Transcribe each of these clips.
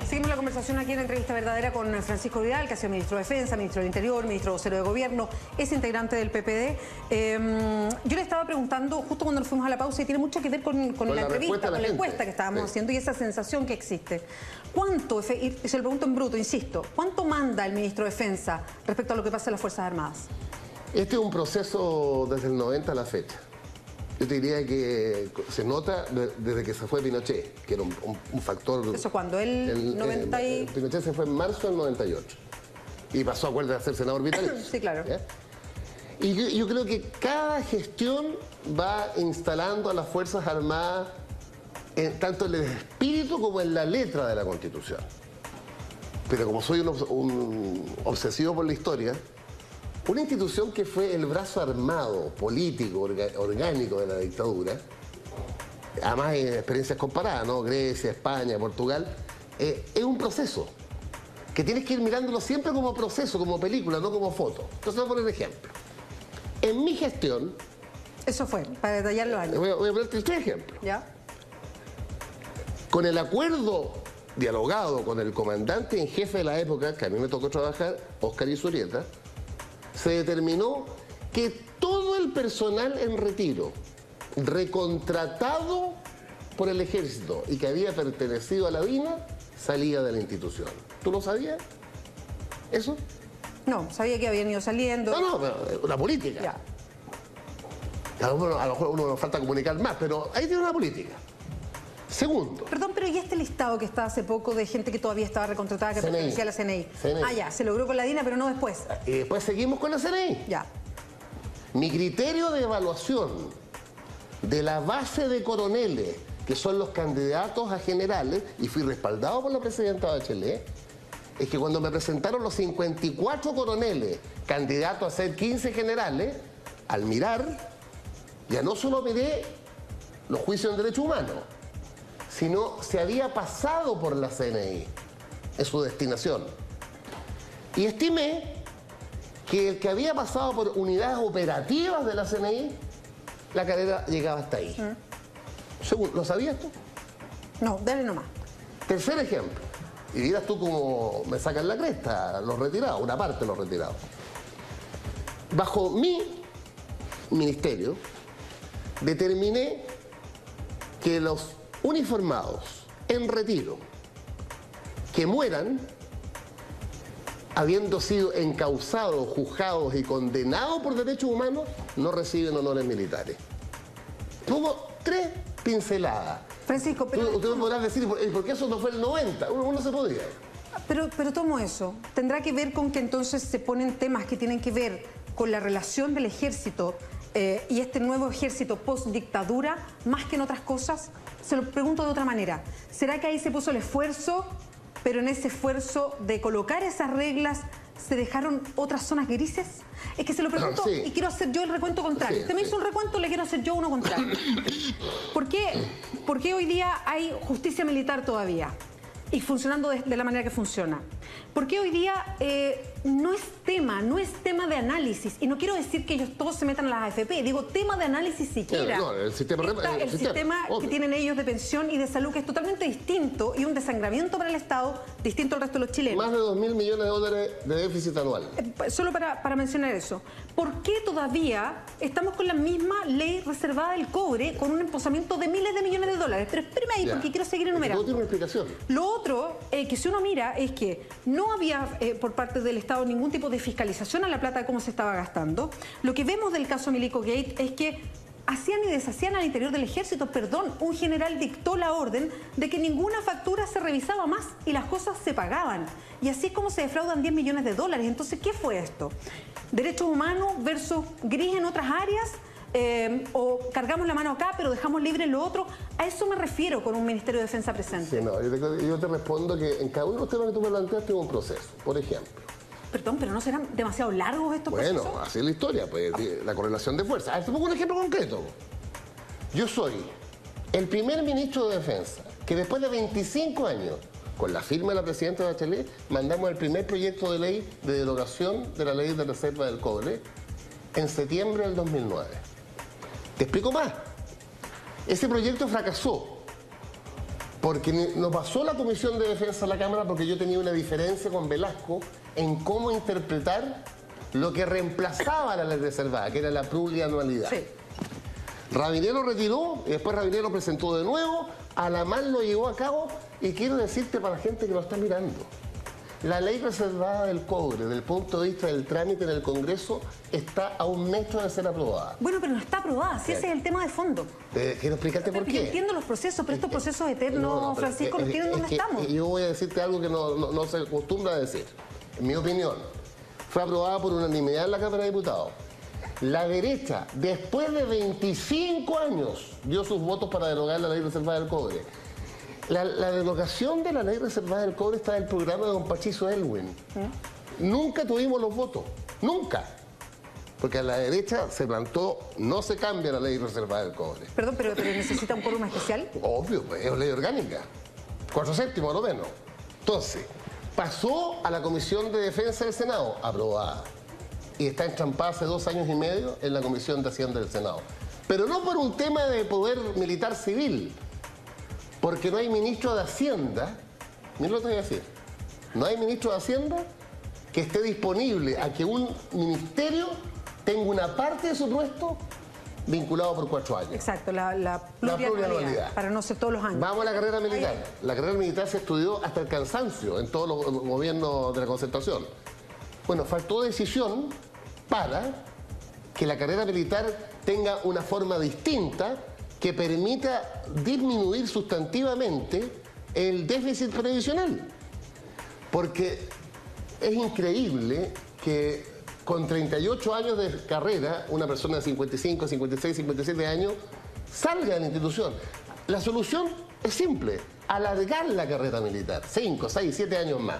Seguimos la conversación aquí en Entrevista Verdadera con Francisco Vidal, que ha sido ministro de Defensa, ministro del Interior, ministro vocero de Gobierno, es integrante del PPD. Yo le estaba preguntando, justo cuando nos fuimos a la pausa, y tiene mucho que ver con la entrevista, con la encuesta que estábamos haciendo y esa sensación que existe. ¿Cuánto, y se lo pregunto en bruto, insisto, cuánto manda el ministro de Defensa respecto a lo que pasa en las Fuerzas Armadas? Este es un proceso desde el 90 a la fecha. Yo te diría que se nota desde que se fue Pinochet, que era un factor... ¿Eso cuándo? ¿El 90 y...? Pinochet se fue en marzo del 98 y pasó, acuérdate, a ser senador vitalicio. Sí, claro. ¿Ya? Y yo creo que cada gestión va instalando a las Fuerzas Armadas tanto en el espíritu como en la letra de la Constitución. Pero como soy un obsesivo por la historia, una institución que fue el brazo armado, político, orgánico de la dictadura, además hay experiencias comparadas, ¿no? Grecia, España, Portugal, es un proceso que tienes que ir mirándolo siempre como proceso, como película, no como foto. Entonces voy a poner ejemplo. En mi gestión... Eso fue, para detallar los años. Voy a poner tres ejemplos. ¿Ya? Con el acuerdo dialogado con el comandante en jefe de la época, que a mí me tocó trabajar, Óscar Izurieta, se determinó que todo el personal en retiro, recontratado por el ejército y que había pertenecido a la DINA, salía de la institución. ¿Tú lo sabías? ¿Eso? No, sabía que habían ido saliendo. No, pero una política. Ya. A lo mejor uno nos falta comunicar más, pero ahí tiene una política. Segundo. Perdón, pero ¿y este listado que está hace poco de gente que todavía estaba recontratada, que pertenecía a la CNI? Ah, ya, se logró con la DINA, pero no después. Y después seguimos con la CNI. Ya. Mi criterio de evaluación de la base de coroneles, que son los candidatos a generales, y fui respaldado por la presidenta Bachelet, es que cuando me presentaron los 54 coroneles candidatos a ser 15 generales, al mirar, ya no solo miré los juicios en derechos humanos, sino se había pasado por la CNI en su destinación. Y estimé que el que había pasado por unidades operativas de la CNI, la carrera llegaba hasta ahí. Segundo, ¿lo sabías tú? No, dale nomás. Tercer ejemplo, y dirás tú cómo me sacan la cresta los retirados, una parte de los retirados. Bajo mi ministerio, determiné que los uniformados en retiro que mueran habiendo sido encausados, juzgados y condenados por derechos humanos no reciben honores militares. Pongo tres pinceladas. Francisco, pero... Usted me podrá decir, ¿por qué eso no fue el 90? Uno se podía. Pero tomo eso. ¿Tendrá que ver con que entonces se ponen temas que tienen que ver con la relación del ejército y este nuevo ejército post-dictadura, más que en otras cosas? Se lo pregunto de otra manera. ¿Será que ahí se puso el esfuerzo, pero en ese esfuerzo de colocar esas reglas se dejaron otras zonas grises? Es que se lo pregunto y quiero hacer yo el recuento contrario. Usted me hizo un recuento, le quiero hacer yo uno contrario. ¿Por qué hoy día hay justicia militar todavía? Y funcionando de la manera que funciona. ¿Por qué hoy día no es tema de análisis? Y no quiero decir que ellos todos se metan a las AFP, digo tema de análisis siquiera. No, el sistema que tienen ellos de pensión y de salud, que es totalmente distinto y un desangramiento para el Estado, distinto al resto de los chilenos. Más de 2.000 millones de dólares de déficit anual. Solo para mencionar eso. ¿Por qué todavía estamos con la misma ley reservada del cobre con un emposamiento de miles de millones de dólares? Pero espérame ahí, porque quiero seguir enumerando. Todo tiene una explicación. Lo otro, que si uno mira, es que no había por parte del Estado ningún tipo de fiscalización a la plata de cómo se estaba gastando. Lo que vemos del caso Milico Gate es que hacían y deshacían al interior del ejército. Perdón, un general dictó la orden de que ninguna factura se revisaba más y las cosas se pagaban. Y así es como se defraudan 10 millones de dólares. Entonces, ¿qué fue esto? ¿Derechos humanos versus gris en otras áreas? ¿O cargamos la mano acá pero dejamos libre lo otro? A eso me refiero con un Ministerio de Defensa presente. Sí, no, yo te respondo que en cada uno de los temas que tú me planteaste hubo un proceso. Por ejemplo. Perdón, pero ¿no serán demasiado largos estos procesos? Bueno, así es la historia, pues, la correlación de fuerzas. A ver, te pongo un ejemplo concreto. Yo soy el primer ministro de Defensa que después de 25 años, con la firma de la presidenta Bachelet, mandamos el primer proyecto de ley de derogación de la ley de reserva del cobre en septiembre del 2009. Te explico más. Ese proyecto fracasó Porque no pasó la Comisión de Defensa de la Cámara porque yo tenía una diferencia con Velasco en cómo interpretar lo que reemplazaba la ley reservada, que era la plurianualidad. Sí. Ravinero lo retiró y después Ravinero lo presentó de nuevo, Alamán lo llevó a cabo y quiero decirte para la gente que lo está mirando, la ley reservada del cobre, desde el punto de vista del trámite en el Congreso, está a un metro de ser aprobada. Bueno, pero no está aprobada, si ese es el tema de fondo. Quiero explicarte por qué. Yo entiendo los procesos, pero estos procesos eternos, Francisco, nos tienen donde estamos. Yo voy a decirte algo que no se acostumbra a decir. En mi opinión, fue aprobada por unanimidad en la Cámara de Diputados. La derecha, después de 25 años, dio sus votos para derogar la ley reservada del cobre. La derogación de la ley reservada del cobre está en el programa de don Pachizo Elwin. Nunca tuvimos los votos, nunca. Porque a la derecha se plantó, no se cambia la ley reservada del cobre. Perdón, pero necesita un quórum especial. Obvio, pues, es ley orgánica. 4/7 a lo menos. Entonces, pasó a la Comisión de Defensa del Senado, aprobada. Y está entrampada hace 2 años y medio en la Comisión de Hacienda del Senado. Pero no por un tema de poder militar civil, porque no hay ministro de Hacienda, mira lo que voy a decir, no hay ministro de Hacienda que esté disponible a que un ministerio tenga una parte de su puesto vinculado por 4 años. Exacto, la plurianualidad, para no ser todos los años. Vamos a la carrera militar. La carrera militar se estudió hasta el cansancio en todos los gobiernos de la concertación. Bueno, faltó decisión para que la carrera militar tenga una forma distinta que permita disminuir sustantivamente el déficit previsional. Porque es increíble que con 38 años de carrera, una persona de 55, 56, 57 años salga de la institución. La solución es simple, alargar la carrera militar, 5, 6, 7 años más.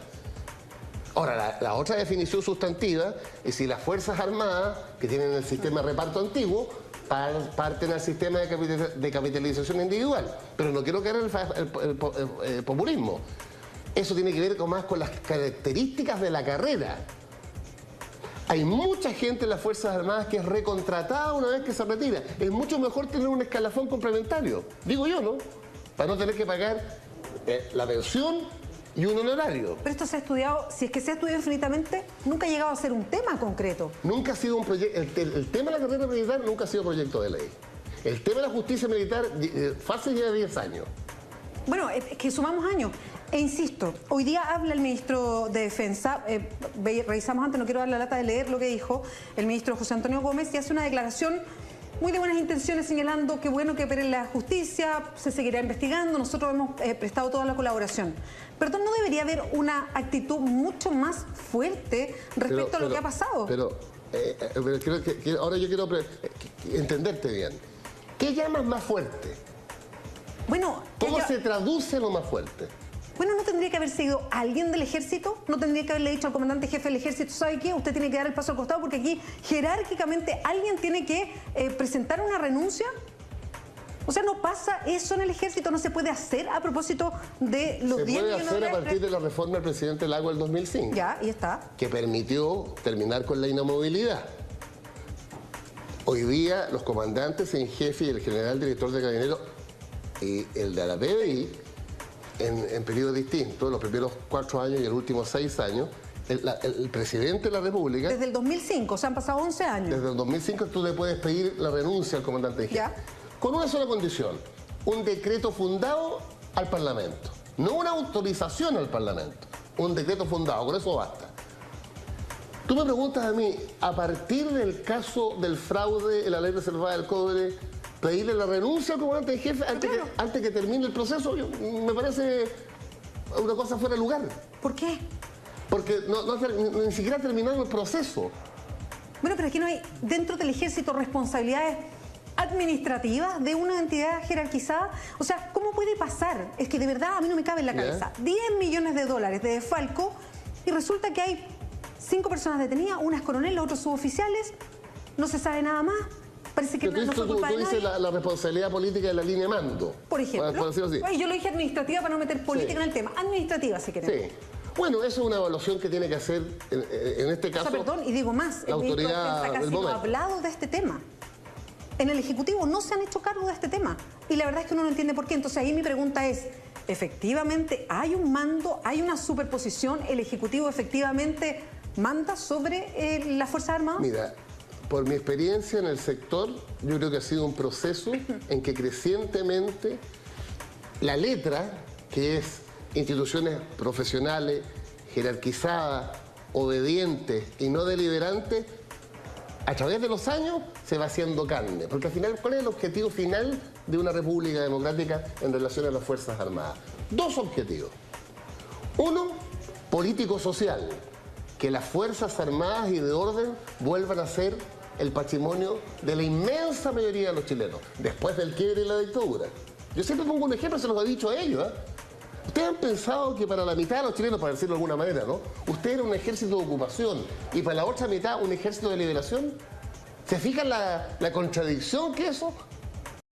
Ahora, la otra definición sustantiva es si las Fuerzas Armadas, que tienen el sistema de reparto antiguo, parten al sistema de capitalización individual. Pero no quiero caer en el populismo. Eso tiene que ver más con las características de la carrera. Hay mucha gente en las Fuerzas Armadas que es recontratada una vez que se retira. Es mucho mejor tener un escalafón complementario, digo yo, ¿no? Para no tener que pagar la pensión y un honorario. Pero esto se ha estudiado, si es que se ha estudiado infinitamente, nunca ha llegado a ser un tema concreto. Nunca ha sido un proyecto, el tema de la carrera militar nunca ha sido proyecto de ley. El tema de la justicia militar fácil lleva 10 años. Bueno, es que sumamos años. E insisto, hoy día habla el ministro de Defensa, revisamos antes, no quiero dar la lata de leer lo que dijo el ministro José Antonio Gómez, y hace una declaración muy de buenas intenciones señalando que bueno que opere la justicia, se seguirá investigando, nosotros hemos prestado toda la colaboración. Pero no debería haber una actitud mucho más fuerte respecto a lo que ha pasado. Pero ahora yo quiero entenderte bien. ¿Qué llamas más fuerte? Bueno, ¿cómo se traduce lo más fuerte? Bueno, ¿no tendría que haber sido alguien del ejército? ¿No tendría que haberle dicho al comandante jefe del ejército, ¿sabe qué? Usted tiene que dar el paso al costado porque aquí jerárquicamente alguien tiene que presentar una renuncia. O sea, no pasa eso en el ejército, no se puede hacer a propósito de los 10 millones de dólares. Se puede hacer a partir de la reforma del presidente Lago del 2005. Ya, y está. Que permitió terminar con la inamovilidad. Hoy día los comandantes en jefe y el general director de Carabineros y el de la PDI, en periodos distintos, los primeros 4 años y los últimos 6 años, el presidente de la República... Desde el 2005, o sea, han pasado 11 años. Desde el 2005 tú le puedes pedir la renuncia al comandante en jefe. ¿Ya? Con una sola condición, un decreto fundado al Parlamento. No una autorización al Parlamento, un decreto fundado, con eso basta. Tú me preguntas a mí, a partir del caso del fraude en la ley reservada del cobre, pedirle la renuncia al comandante en jefe antes que termine el proceso, me parece una cosa fuera de lugar. ¿Por qué? Porque ni siquiera ha terminado el proceso. Bueno, pero aquí no hay dentro del ejército responsabilidades administrativas de una entidad jerarquizada. O sea, ¿cómo puede pasar? Es que de verdad a mí no me cabe en la cabeza. 10 millones de dólares de desfalco y resulta que hay 5 personas detenidas, unas coroneles, otros suboficiales, no se sabe nada más. Parece que no fue culpa de nadie. Tú dices la responsabilidad política de la línea de mando. Por ejemplo. Yo lo dije administrativa para no meter política en el tema. Administrativa, si queremos. Sí. Bueno, eso es una evaluación que tiene que hacer, en este caso... O sea, perdón, y digo más, la autoridad casi no ha hablado de este tema. En el Ejecutivo no se han hecho cargo de este tema. Y la verdad es que uno no entiende por qué. Entonces ahí mi pregunta es, efectivamente hay un mando, hay una superposición, el Ejecutivo efectivamente manda sobre las Fuerzas Armadas. Mira, por mi experiencia en el sector, yo creo que ha sido un proceso en que crecientemente la letra, que es instituciones profesionales, jerarquizadas, obedientes y no deliberantes, a través de los años se va haciendo carne. Porque al final, ¿cuál es el objetivo final de una república democrática en relación a las Fuerzas Armadas? Dos objetivos. Uno, político-social, que las Fuerzas Armadas y de orden vuelvan a ser el patrimonio de la inmensa mayoría de los chilenos, después del quiebre y la dictadura. Yo siempre pongo un ejemplo, se los he dicho a ellos, ¿eh? Ustedes han pensado que para la mitad de los chilenos, para decirlo de alguna manera, ¿no?, usted era un ejército de ocupación y para la otra mitad un ejército de liberación. ¿Se fijan la contradicción que eso?